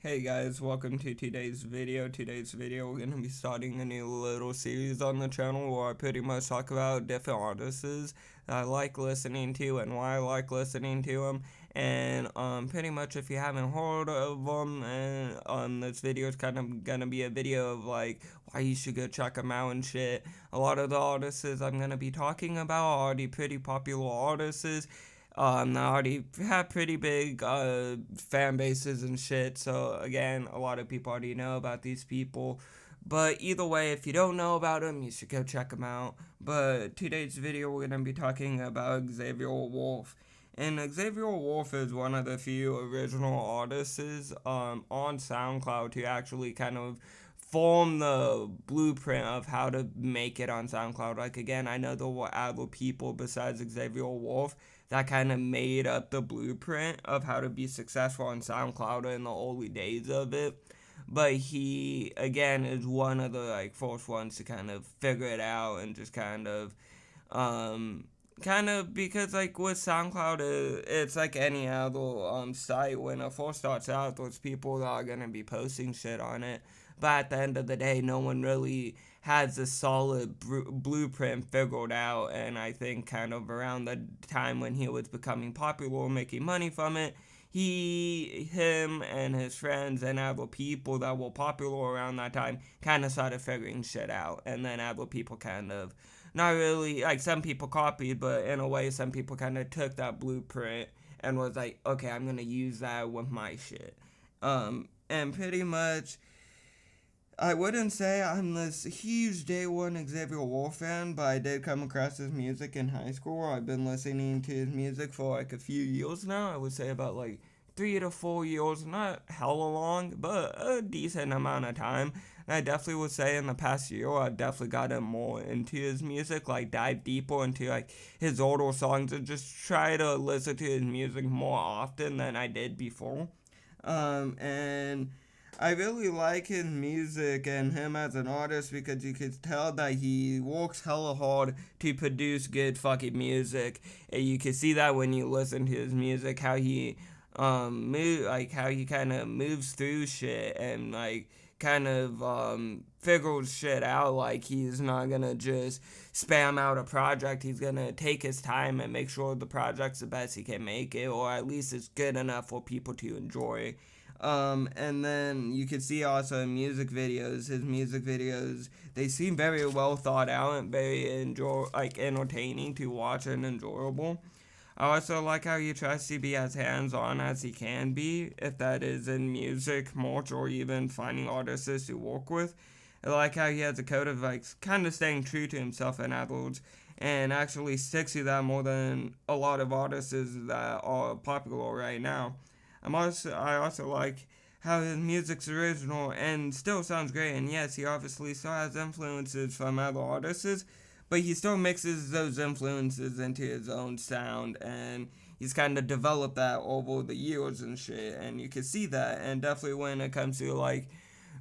Hey guys, welcome to today's video. We're going to be starting a new little series on the channel where I pretty much talk about different artists that I like listening to and why I like listening to them. And pretty much if you haven't heard of them, and this video is kind of going to be a video of like why you should go check them out and shit. A lot of the artists I'm going to be talking about are already pretty popular artists. They already have pretty big fan bases and shit. So again, a lot of people already know about these people. But either way, if you don't know about them, you should go check them out. But today's video, we're gonna be talking about Xavier Wulf. And Xavier Wulf is one of the few original artists on SoundCloud to actually kind of form the blueprint of how to make it on SoundCloud. Like again, I know there were other people besides Xavier Wulf that kind of made up the blueprint of how to be successful on SoundCloud in the early days of it. But he again is one of the first ones to kind of figure it out and just because with SoundCloud, it's like any other site. When it first starts out, there's people that are gonna be posting shit on it, but at the end of the day, no one really has a solid blueprint figured out. And I think kind of around the time when he was becoming popular, making money from it, him and his friends and other people that were popular around that time kind of started figuring shit out. And then other people kind of, not really, like some people copied, but in a way some people kind of took that blueprint and was like, okay, I'm gonna use that with my shit. And pretty much, I wouldn't say I'm this huge day one Xavier Wulf fan, but I did come across his music in high school. I've been listening to his music for like a few years now. I would say about like 3 to 4 years, not hella long, but a decent amount of time. And I definitely would say in the past year, I've definitely gotten more into his music, like dive deeper into like his older songs and just try to listen to his music more often than I did before. And I really like his music and him as an artist because you can tell that he works hella hard to produce good fucking music. And you can see that when you listen to his music, how he how he kind of moves through shit and figures shit out. Like he's not gonna just spam out a project. He's gonna take his time and make sure the project's the best he can make it, or at least it's good enough for people to enjoy. And then you can see also in music videos, his music videos, they seem very well thought out and very entertaining to watch and enjoyable. I also like how he tries to be as hands-on as he can be, if that is in music, merch, or even finding artists to work with. I like how he has a code of kind of staying true to himself and others, and actually sticks to that more than a lot of artists that are popular right now. I also like how his music's original and still sounds great. And yes, he obviously still has influences from other artists, but he still mixes those influences into his own sound, and he's kind of developed that over the years and shit. And you can see that. And definitely when it comes to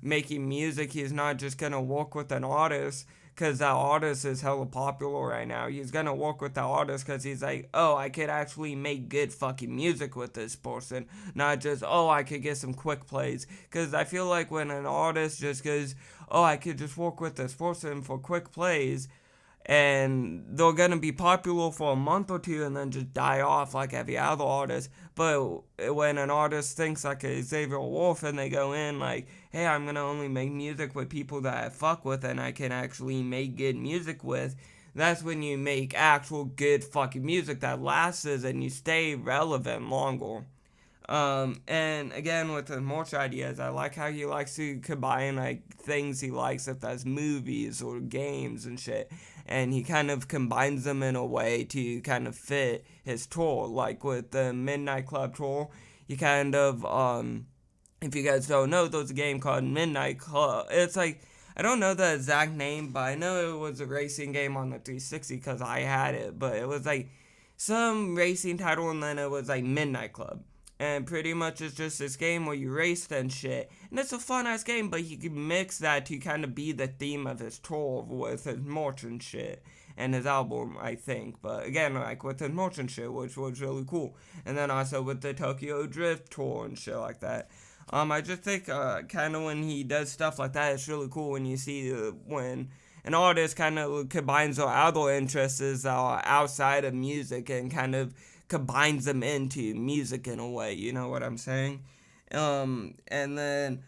making music, he's not just gonna work with an artist because that artist is hella popular right now. He's gonna work with the artist because he's like, oh, I could actually make good fucking music with this person, not just, oh, I could get some quick plays. Because I feel like when an artist just goes, oh, I could just work with this person for quick plays, and they're gonna be popular for a month or two and then just die off like every other artist. But when an artist thinks like a Xavier Wulf and they go in like, hey, I'm gonna only make music with people that I fuck with and I can actually make good music with, that's when you make actual good fucking music that lasts and you stay relevant longer. And again, with the merch ideas, I like how he likes to combine things he likes, if that's movies or games and shit, and he kind of combines them in a way to kind of fit his tour. Like with the Midnight Club tour, he kind of if you guys don't know, there's a game called Midnight Club. It's like, I don't know the exact name, but I know it was a racing game on the 360 because I had it. But it was like some racing title, and then it was like Midnight Club. And pretty much it's just this game where you race and shit. And it's a fun ass game, but he can mix that to kind of be the theme of his tour with his merch and shit. And his album, I think. But again, with his merch and shit, which was really cool. And then also with the Tokyo Drift tour and shit like that. I just think kind of when he does stuff like that, it's really cool when you see when an artist kind of combines their other interests outside of music and kind of combines them into music in a way. You know what I'm saying? And then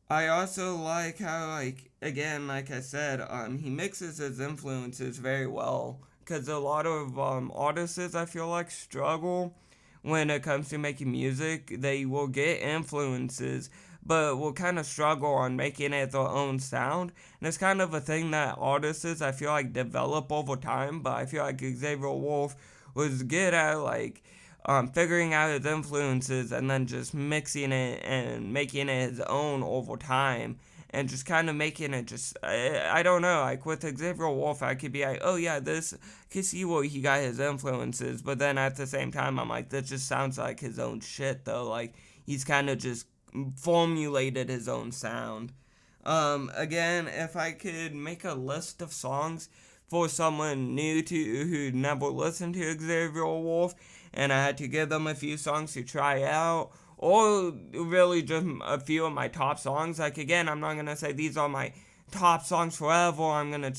I also like how, like, again, like I said, he mixes his influences very well. Because a lot of artists, I feel like, struggle when it comes to making music. They will get influences, but will kind of struggle on making it their own sound. And it's kind of a thing that artists, I feel like, develop over time. But I feel like Xavier Wulf was good at, like, figuring out his influences and then just mixing it and making it his own over time. And just kind of making it just, I don't know, like with Xavier Wulf, I could be like, oh yeah, this, I can see where he got his influences, but then at the same time, I'm like, that just sounds like his own shit, though, like, he's kind of just formulated his own sound. Again, if I could make a list of songs for someone new to, who never listened to Xavier Wulf, and I had to give them a few songs to try out, or really just a few of my top songs. Like, again, I'm not gonna say these are my top songs forever. I'm gonna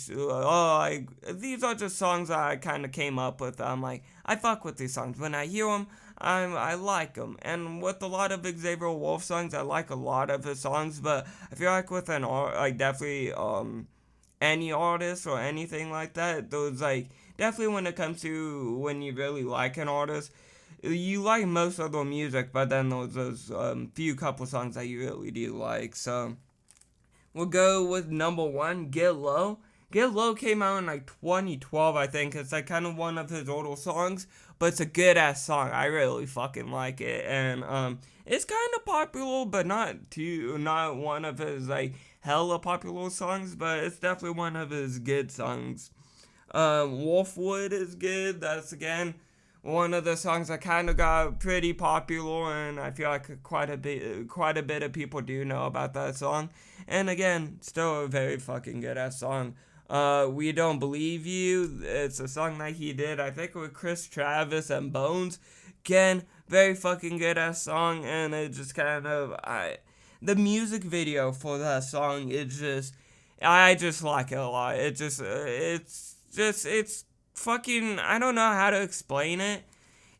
these are just songs that I kind of came up with. I'm like, I fuck with these songs. When I hear them, I like them. And with a lot of Xavier Wulf songs, I like a lot of his songs, but I feel like with an art, like, definitely any artist or anything like that, those, like, definitely when it comes to when you really like an artist, you like most of their music, but then there's those few couple songs that you really do like. So we'll go with number one, Get Low. Get Low came out in like 2012, I think. It's like kind of one of his older songs, but it's a good ass song. I really fucking like it, and it's kind of popular, but not one of his like hella popular songs, but it's definitely one of his good songs. Wolfwood is good. That's, again, one of the songs that kind of got pretty popular, and I feel like quite a bit of people do know about that song. And again, still a very fucking good ass song. We Don't Believe You. It's a song that he did, I think, with Chris Travis and Bones. Again, very fucking good ass song, and it just kind of the music video for that song, I just like it a lot. It's fucking, I don't know how to explain it.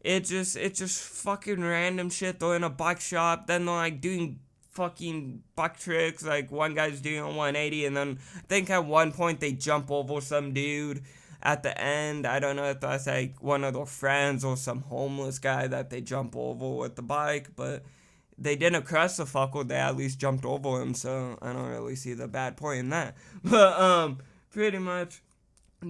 It's just fucking random shit. They're in a bike shop, then they're like doing fucking bike tricks. Like, one guy's doing a 180, and then I think at one point they jump over some dude at the end. I don't know if that's like one of their friends or some homeless guy that they jump over with the bike, but they didn't crush the fucker, they at least jumped over him, so I don't really see the bad point in that. But pretty much,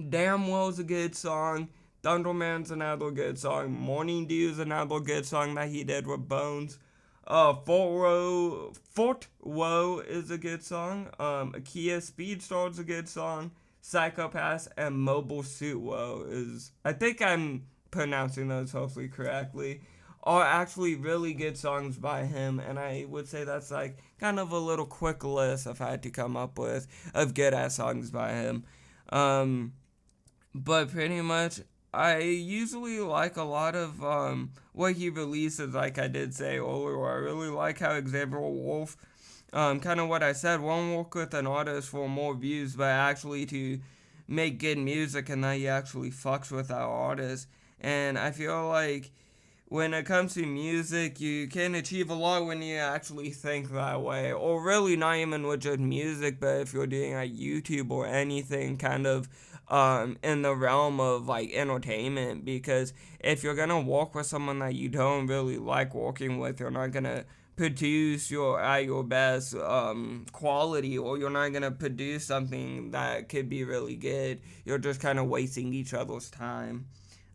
Damn Well's a good song. Thunderman's another good song. Morning Dew's another good song that he did with Bones. Fort Woe is a good song. Kia Speedstar's a good song. Psychopaths and Mobile Suit Woe is, I think I'm pronouncing those hopefully correctly, are actually really good songs by him, and I would say that's like kind of a little quick list if I had to come up with of good ass songs by him. But pretty much, I usually like a lot of what he releases. Like I did say earlier, I really like how Xavier Wulf, kind of what I said, won't work with an artist for more views, but actually to make good music, and that he actually fucks with our artist. And I feel like when it comes to music, you can achieve a lot when you actually think that way. Or really not even with just music, but if you're doing like YouTube or anything kind of in the realm of like entertainment. Because if you're gonna work with someone that you don't really like working with, you're not gonna produce your best quality, or you're not gonna produce something that could be really good. You're just kind of wasting each other's time.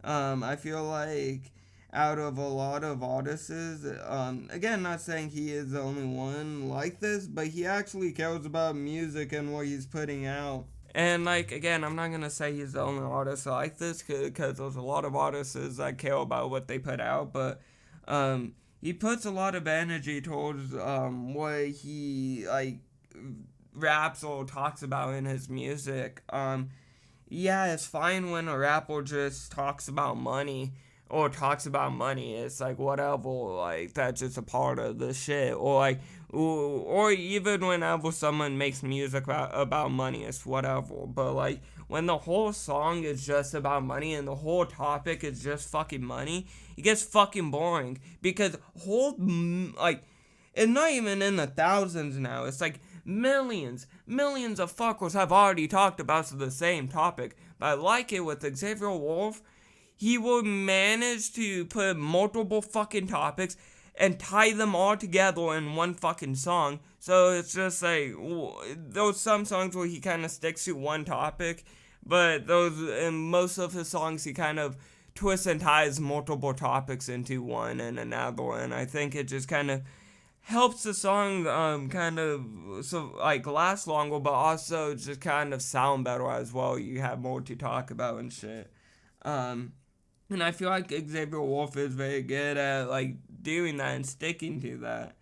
I feel like out of a lot of artists, again, not saying he is the only one like this, but he actually cares about music and what he's putting out. And, like, again, I'm not going to say he's the only artist like this, because there's a lot of artists that care about what they put out, but he puts a lot of energy towards what he, like, raps or talks about in his music. Yeah, it's fine when a rapper just talks about money, or talks about money, it's like whatever, like that's just a part of the shit. Or like, or even whenever someone makes music about money, it's whatever. But like when the whole song is just about money and the whole topic is just fucking money, it gets fucking boring, because like, it's not even in the thousands now, it's like millions of fuckers have already talked about the same topic. But I like it with Xavier Wulf. He will manage to put multiple fucking topics and tie them all together in one fucking song. So it's just like, those some songs where he kind of sticks to one topic, but in most of his songs he kind of twists and ties multiple topics into one and another, and I think it just kind of helps the song last longer, but also just kind of sound better as well. You have more to talk about and shit. And I feel like Xavier Wulf is very good at like doing that and sticking to that.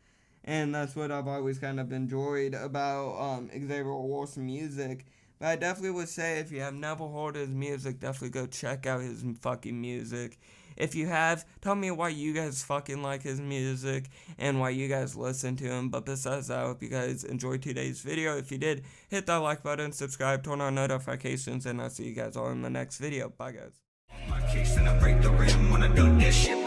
And that's what I've always kind of enjoyed about Xavier Wulf's music. But I definitely would say, if you have never heard his music, definitely go check out his fucking music. If you have, tell me why you guys fucking like his music and why you guys listen to him. But besides that, I hope you guys enjoyed today's video. If you did, hit that like button, subscribe, turn on notifications, and I'll see you guys all in the next video. Bye, guys. My case and I break the rim when I do this shit.